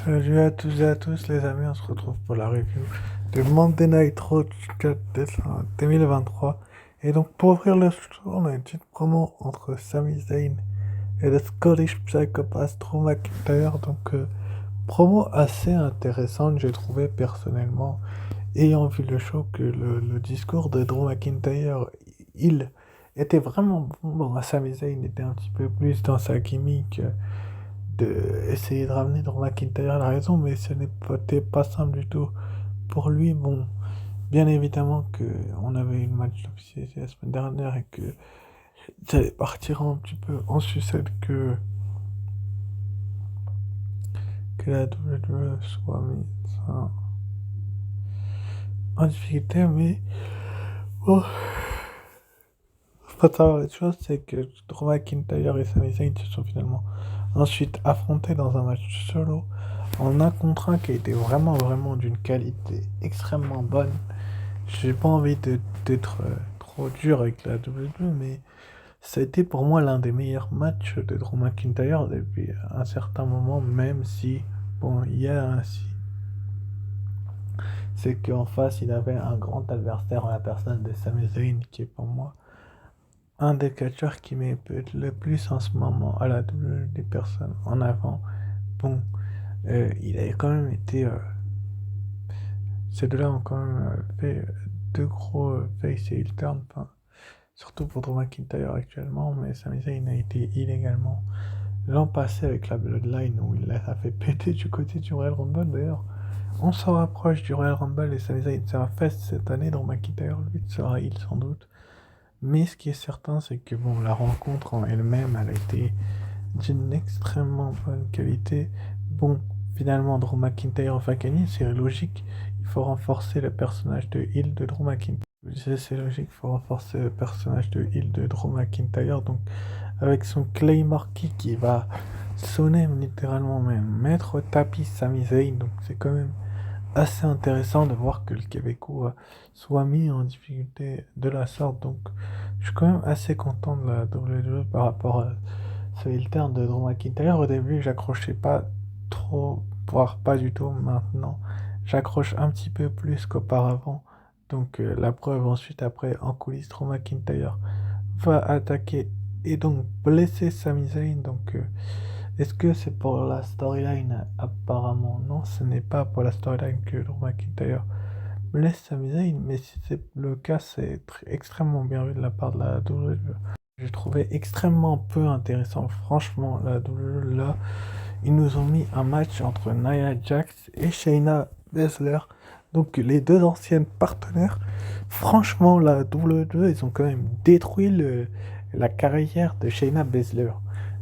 Salut à tous et à tous les amis, on se retrouve pour la review de Monday Night Raw du 4 décembre 2023. Et donc pour ouvrir le show, on a une petite promo entre Sami Zayn et le Scottish Psychopath Drew McIntyre. Donc promo assez intéressante j'ai trouvé personnellement, ayant vu le show, que le discours de Drew McIntyre, il était vraiment bon. Bon, Sami Zayn était un petit peu plus dans sa gimmick, de essayer de ramener Drew McIntyre à la raison, mais ce n'était pas simple du tout pour lui. Bon, bien évidemment que on avait une match officielle la semaine dernière et que ça allait partir un petit peu en sucette que la WWE soit mise en difficulté, mais bon, faut savoir une chose, c'est que Drew McIntyre et Sami Zayn se sont finalement ensuite affrontés dans un match solo en un contre un qui a été vraiment d'une qualité extrêmement bonne. J'ai pas envie d'être trop dur avec la WWE, mais ça a été pour moi l'un des meilleurs matchs de Drew McIntyre depuis un certain moment, même si, bon, il y a un si. C'est qu'en face, il avait un grand adversaire en la personne de Sami Zayn, qui est pour moi un des catcheurs qui met le plus en ce moment à la WWE des personnes en avant. Bon, il a quand même été. Ces deux-là ont quand même fait deux gros face et heel turn, enfin, surtout pour Drew McIntyre actuellement, mais Sami Zayn a été illégalement l'an passé avec la Bloodline, où il a fait péter du côté du Royal Rumble. D'ailleurs, on s'en rapproche du Royal Rumble et Sami Zayn sera fest cette année. Drew McIntyre, lui, sera heel sans doute. Mais ce qui est certain, c'est que bon, la rencontre en elle-même, elle a été d'une extrêmement bonne qualité. Bon, finalement, Drew McIntyre va gagner, c'est logique. Il faut renforcer le personnage de heel de Drew McIntyre. C'est logique, il faut renforcer le personnage de heel de Drew McIntyre. Donc, avec son Claymore Kick qui va sonner littéralement, même mettre au tapis Sami Zayn. Donc, c'est quand même assez intéressant de voir que le Québécois soit mis en difficulté de la sorte. Donc, je suis quand même assez content de la WWE par rapport à ce heel turn de Drew McIntyre. Au début, j'accrochais pas trop, voire pas du tout. Maintenant, j'accroche un petit peu plus qu'auparavant. Donc, la preuve ensuite, après, en coulisses, Drew McIntyre va attaquer et donc blesser Sami Zayn. Donc, est-ce que c'est pour la storyline? Apparemment, non, ce n'est pas pour la storyline que Drew McIntyre blesse Sami Zayn, mais si c'est le cas, c'est extrêmement bien vu de la part de la WWE. J'ai trouvé extrêmement peu intéressant, franchement, la WWE là. Ils nous ont mis un match entre Nia Jax et Shayna Baszler, donc les deux anciennes partenaires. Franchement, la WWE, ils ont quand même détruit la carrière de Shayna Baszler.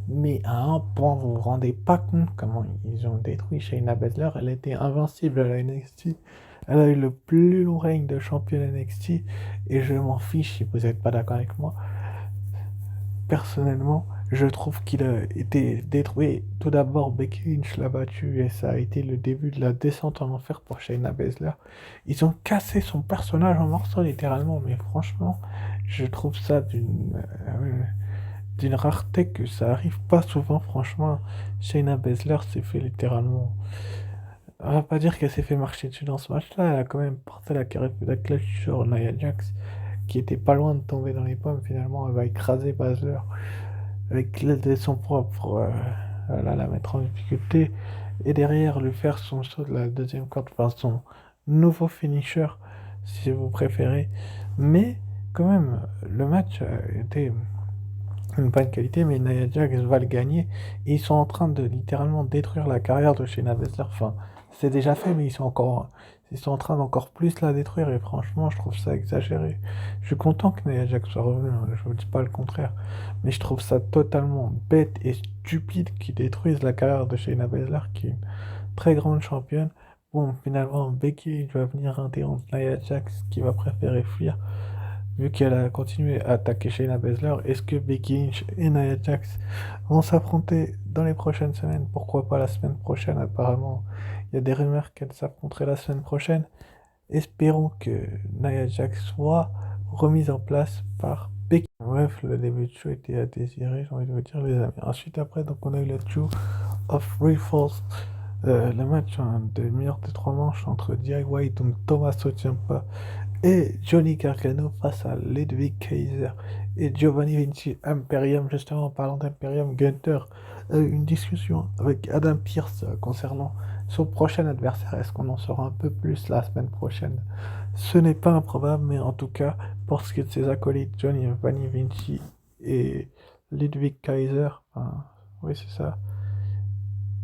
Mais à un point, vous vous rendez pas compte comment ils ont détruit Shayna Baszler. Elle était invincible à la NXT. Elle a eu le plus long règne de championne NXT. Et je m'en fiche si vous n'êtes pas d'accord avec moi. Personnellement, je trouve qu'il a été détruit. Tout d'abord, Becky Lynch l'a battu et ça a été le début de la descente en enfer pour Shayna Baszler. Ils ont cassé son personnage en morceaux littéralement, mais franchement, je trouve ça d'une rareté que ça arrive pas souvent. Franchement, Shayna Baszler s'est fait littéralement. On va pas dire qu'elle s'est fait marcher dessus dans ce match-là. Elle a quand même porté la clutch sur Nia Jax, qui était pas loin de tomber dans les pommes. Finalement, elle va écraser Baszler avec l'aide de son propre, voilà, la mettre en difficulté, et derrière lui faire son saut de la deuxième corde, enfin son nouveau finisher, si vous préférez. Mais quand même, le match a été une bonne qualité, mais Nia Jax va le gagner, et ils sont en train de littéralement détruire la carrière de Shayna Baszler. Enfin, c'est déjà fait, mais ils sont en train d'encore plus la détruire, et franchement, je trouve ça exagéré. Je suis content que Nia Jax soit revenue, hein, je vous dis pas le contraire, mais je trouve ça totalement bête et stupide qu'ils détruisent la carrière de Shayna Baszler, qui est une très grande championne. Bon, finalement, Becky va venir interrompre Nia Jax, qui va préférer fuir. Vu qu'elle a continué à attaquer Shayna Baszler, est-ce que Becky Lynch et Nia Jax vont s'affronter dans les prochaines semaines? Pourquoi pas la semaine prochaine? Apparemment, il y a des rumeurs qu'elles s'affronteraient la semaine prochaine. Espérons que Nia Jax soit remise en place par Becky. Bref, le début de show était à désirer, j'ai envie de vous dire, les amis. Ensuite, après, donc on a eu le Two of Three Falls Le match hein, de meilleur des trois manches entre DIY, donc Thomas Ciampa, et Johnny Gargano face à Ludwig Kaiser et Giovanni Vinci Imperium. Justement, en parlant d'Imperium, Gunther a eu une discussion avec Adam Pearce concernant son prochain adversaire. Est-ce qu'on en saura un peu plus la semaine prochaine? Ce n'est pas improbable, mais en tout cas, pour ce qui est de ses acolytes, Giovanni Vinci et Ludwig Kaiser, enfin, oui c'est ça,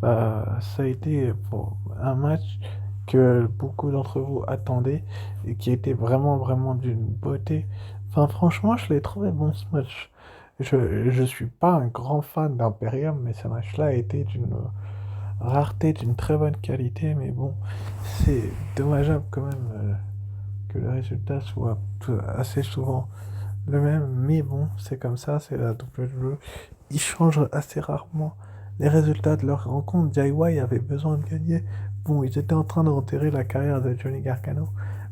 bah, ça a été bon, un match que beaucoup d'entre vous attendaient et qui était vraiment, vraiment d'une beauté. Enfin, franchement, je l'ai trouvé bon ce match. Je suis pas un grand fan d'Imperium, mais ce match-là a été d'une rareté, d'une très bonne qualité. Mais bon, c'est dommageable quand même que le résultat soit assez souvent le même. Mais bon, c'est comme ça, c'est la WWE. Ils changent assez rarement les résultats de leur rencontre. DIY avait besoin de gagner. Bon, ils étaient en train d'enterrer la carrière de Johnny Gargano,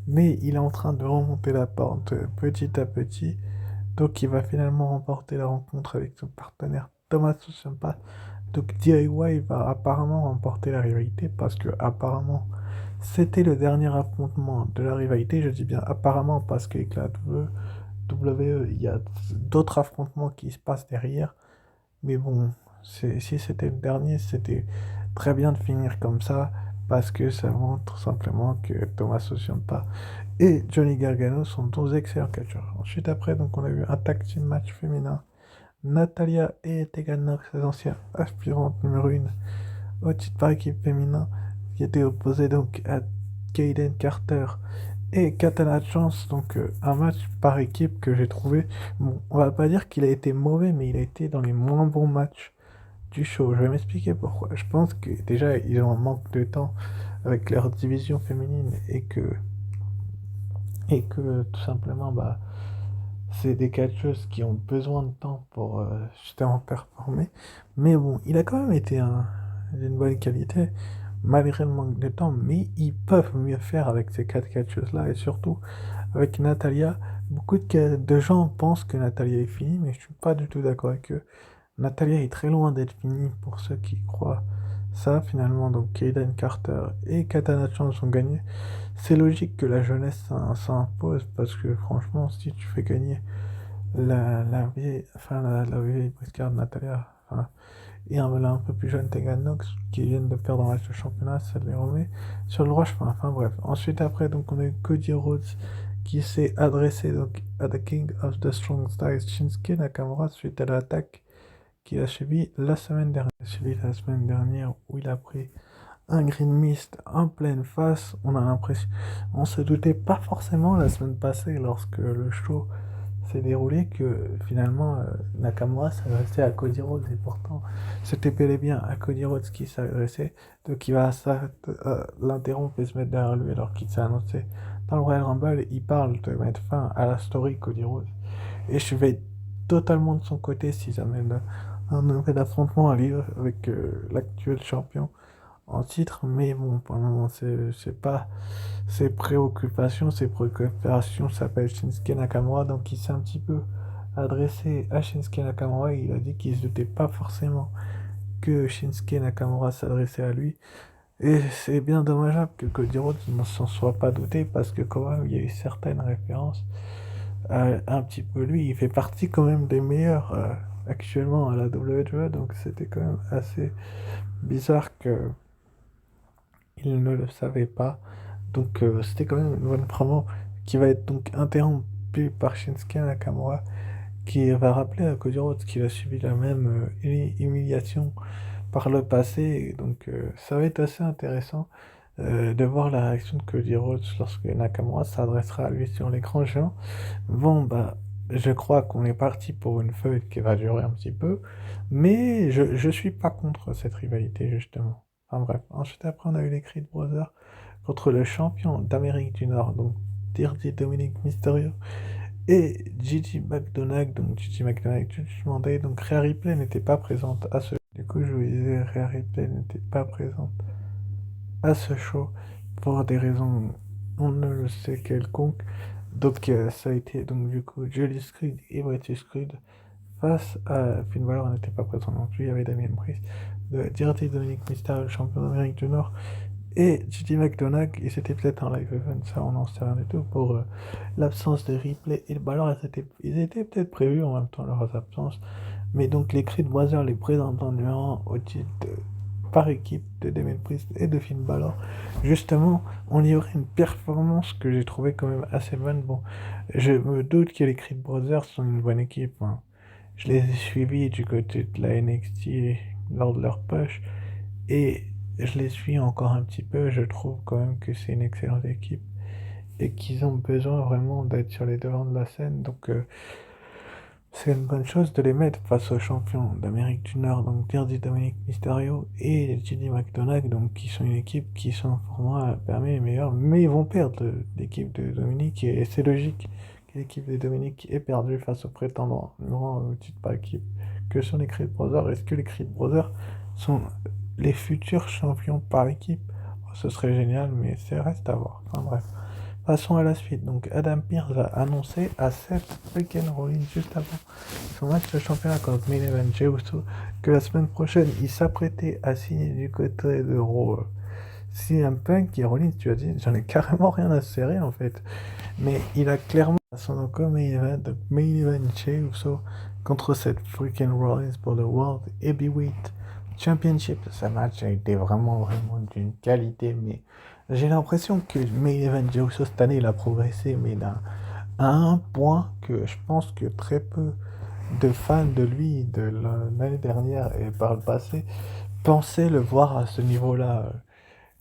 mais il est en train de remonter la pente petit à petit. Donc il va finalement remporter la rencontre avec son partenaire Thomas Ciampa. Donc DIY va apparemment remporter la rivalité parce que apparemment c'était le dernier affrontement de la rivalité. Je dis bien apparemment parce qu'avec la WWE, il y a d'autres affrontements qui se passent derrière. Mais bon, si c'était le dernier, c'était très bien de finir comme ça, parce que ça montre tout simplement que Thomas Ciampa et Johnny Gargano sont deux excellents catcheurs. Ensuite, après, donc, on a eu un tag team match féminin. Natalia et Tegan Nox, les anciennes aspirantes numéro 1 au titre par équipe féminin, qui étaient opposées donc à Kaden Carter et Katana Chance, donc un match par équipe que j'ai trouvé, bon, on va pas dire qu'il a été mauvais, mais il a été dans les moins bons matchs du show. Je vais m'expliquer pourquoi. Je pense que déjà, ils ont un manque de temps avec leur division féminine et que tout simplement, bah, c'est des catcheuses qui ont besoin de temps pour justement performer. Mais bon, il a quand même été d'une bonne qualité, malgré le manque de temps. Mais ils peuvent mieux faire avec ces quatre catcheuses-là. Et surtout, avec Natalia, beaucoup de gens pensent que Natalia est finie, mais je suis pas du tout d'accord avec eux. Natalia est très loin d'être finie pour ceux qui croient ça finalement. Donc Kaden Carter et Katana Chance ont gagné. C'est logique que la jeunesse s'impose parce que franchement, si tu fais gagner la vieille, enfin la vieille briscarde Natalia, enfin, et un peu plus jeune Tegan Nox qui viennent de perdre un match de championnat, ça les remet sur le droit chemin. Enfin bref. Ensuite après, donc on a eu Cody Rhodes qui s'est adressé donc à The King of the Strong Styles Shinsuke Nakamura suite à l'attaque qu'il a subi la semaine dernière où il a pris un green mist en pleine face. On a l'impression, on se doutait pas forcément la semaine passée lorsque le show s'est déroulé que finalement Nakamura s'adressait à Cody Rhodes et pourtant c'était bel et bien à Cody Rhodes qui s'adressait, donc il va l'interrompre et se mettre derrière lui alors qu'il s'est annoncé dans le Royal Rumble. Il parle de mettre fin à la story Cody Rhodes et je vais totalement de son côté s'ils amènent un nouvel affrontement à livre avec l'actuel champion en titre, mais bon, pour le moment, c'est pas ses préoccupations s'appellent Shinsuke Nakamura, donc il s'est un petit peu adressé à Shinsuke Nakamura et il a dit qu'il se doutait pas forcément que Shinsuke Nakamura s'adressait à lui. Et c'est bien dommageable que Cody Rhodes ne s'en soit pas douté parce que quand même il y a eu certaines références un petit peu lui. Il fait partie quand même des meilleurs actuellement à la WWE, donc c'était quand même assez bizarre que il ne le savait pas. Donc c'était quand même une bonne promo qui va être donc interrompue par Shinsuke Nakamura qui va rappeler à Cody Rhodes qu'il a subi la même humiliation par le passé. Et donc ça va être assez intéressant de voir la réaction de Cody Rhodes lorsque Nakamura s'adressera à lui sur l'écran géant. Bon, bah, je crois qu'on est parti pour une feud qui va durer un petit peu, mais je suis pas contre cette rivalité, justement. Enfin bref, ensuite après on a eu les Creed Brothers contre le champion d'Amérique du Nord, donc Dirty Dominic Mysterio, et Gigi McDonagh, donc Gigi McDonagh, Judgment Monday, donc Rhea Ripley n'était pas présente à ce... Du coup, je vous disais, Rhea Ripley n'était pas présente à ce show pour des raisons on ne le sait quelconques. Donc ça a été donc du coup Julius Creed et British Creed face à Finn Balor n'était pas présent non plus, il y avait Damien Priest. de Dirty Dominic Mysterio, le champion d'Amérique du Nord, et JD McDonagh, et c'était peut-être un live event, ça on n'en sait rien du tout, pour l'absence de replay et le ballon, ils étaient peut-être prévus en même temps leurs absences, mais donc les Creed Brothers, les prétendants numéro 1 au titre par équipe de Damien Priest et de Finn Balor, justement, on livrait une performance que j'ai trouvé quand même assez bonne. Bon, je me doute que les Creed Brothers sont une bonne équipe, hein. Je les ai suivis du côté de la NXT lors de leur push, et je les suis encore un petit peu. Je trouve quand même que c'est une excellente équipe et qu'ils ont besoin vraiment d'être sur les devants de la scène. Donc, c'est une bonne chose de les mettre face aux champions d'Amérique du Nord, donc Dirty Dominic Mysterio et JD McDonagh, donc qui sont une équipe qui sont pour moi parmi les meilleurs, mais ils vont perdre l'équipe de Dominic, et c'est logique que l'équipe de Dominic ait perdu face aux prétendants numéro 1 au titre par équipe que sont les Creed Brothers. Est-ce que les Creed Brothers sont les futurs champions par équipe? Ce serait génial, mais c'est reste à voir. Enfin bref. Passons à la suite. Donc Adam Pearce a annoncé à Seth freaking Rollins juste avant son match de championnat contre Main Event Jey Uso que la semaine prochaine il s'apprêtait à signer du côté de Raw CM Punk. Et Rollins, tu as dit, j'en ai carrément rien à serrer en fait. Mais il a clairement son Main Event, donc Main Event Jey Uso contre Seth freaking Rollins pour le World Heavyweight Championship. Ce match a été vraiment d'une qualité, mais j'ai l'impression que Main Event Jey Uso cette année il a progressé, mais à un point que je pense que très peu de fans de lui de l'année dernière et par le passé pensaient le voir à ce niveau-là.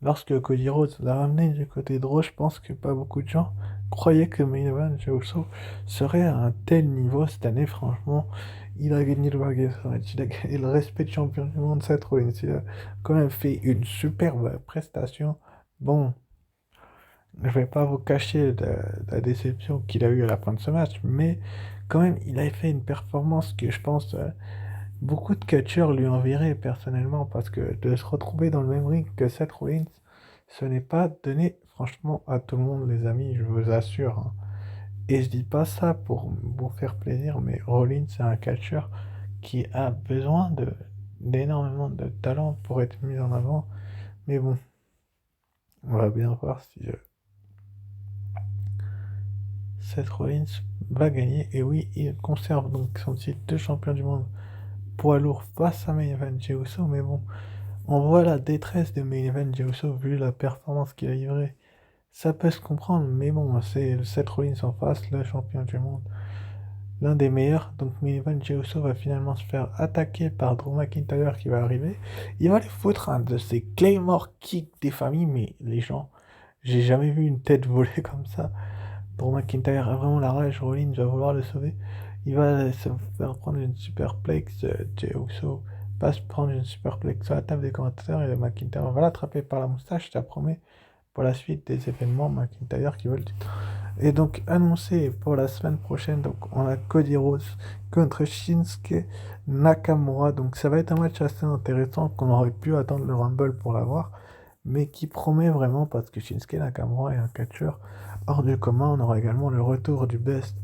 Lorsque Cody Rhodes l'a ramené du côté de Raw, je pense que pas beaucoup de gens croyaient que Main Event Jey Uso serait à un tel niveau cette année. Franchement, il a gagné le World Match, il a gagné le respect de champion du monde, Seth Rollins. Il a quand même fait une superbe prestation. Bon, je vais pas vous cacher la déception qu'il a eue à la fin de ce match, mais quand même, il a fait une performance que je pense beaucoup de catcheurs lui envieraient personnellement, parce que de se retrouver dans le même ring que Seth Rollins, ce n'est pas donné franchement à tout le monde, les amis, je vous assure, hein. Et je dis pas ça pour vous faire plaisir, mais Rollins c'est un catcheur qui a besoin d'énormément de talent pour être mis en avant. Mais bon, on va bien voir si Seth Rollins va gagner. Et oui, il conserve donc son titre de champion du monde poids lourd face à Main Event Jey Uso. Mais bon, on voit la détresse de Main Event Jey Uso vu la performance qu'il a livrée. Ça peut se comprendre, mais bon, c'est Seth Rollins en face, le champion du monde, l'un des meilleurs. Donc Main Event Jey Uso va finalement se faire attaquer par Drew McIntyre qui va arriver. Il va lui foutre un de ces Claymore Kick des familles, mais les gens, j'ai jamais vu une tête voler comme ça. Drew McIntyre a vraiment la rage, Rollins va vouloir le sauver. Il va se faire prendre une superplex, Jey Uso va se prendre une superplex sur la table des commentateurs, et le McIntyre va l'attraper par la moustache, je te promets, pour la suite des événements McIntyre qui veut le titre. Et donc annoncé pour la semaine prochaine, donc on a Cody Rhodes contre Shinsuke Nakamura. Donc ça va être un match assez intéressant qu'on aurait pu attendre le Rumble pour l'avoir, mais qui promet vraiment parce que Shinsuke Nakamura est un catcheur hors du commun. On aura également le retour du Best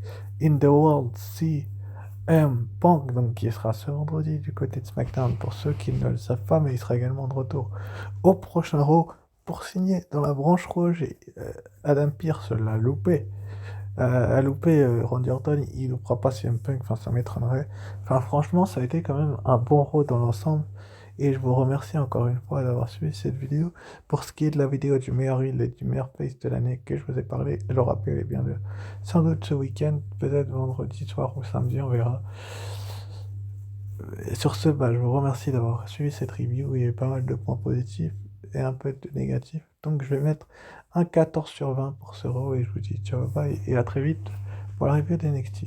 in the World CM Punk, donc qui sera ce vendredi du côté de SmackDown pour ceux qui ne le savent pas, mais il sera également de retour au prochain Raw pour signer dans la branche rouge. Et Adam Pearce l'a loupé. A loupé Randy Orton, il ne fera pas CM Punk, enfin ça m'étonnerait. Enfin franchement, ça a été quand même un bon Raw dans l'ensemble. Et je vous remercie encore une fois d'avoir suivi cette vidéo. Pour ce qui est de la vidéo du meilleur heel et du meilleur face de l'année que je vous ai parlé, le rappel est bien là. Sans doute ce week-end, peut-être vendredi soir ou samedi, on verra. Et sur ce, je vous remercie d'avoir suivi cette review. Il y a eu pas mal de points positifs et un peu de négatifs. Donc je vais mettre un 14 sur 20 pour ce Raw et je vous dis ciao, bye et à très vite pour la review d'NXT.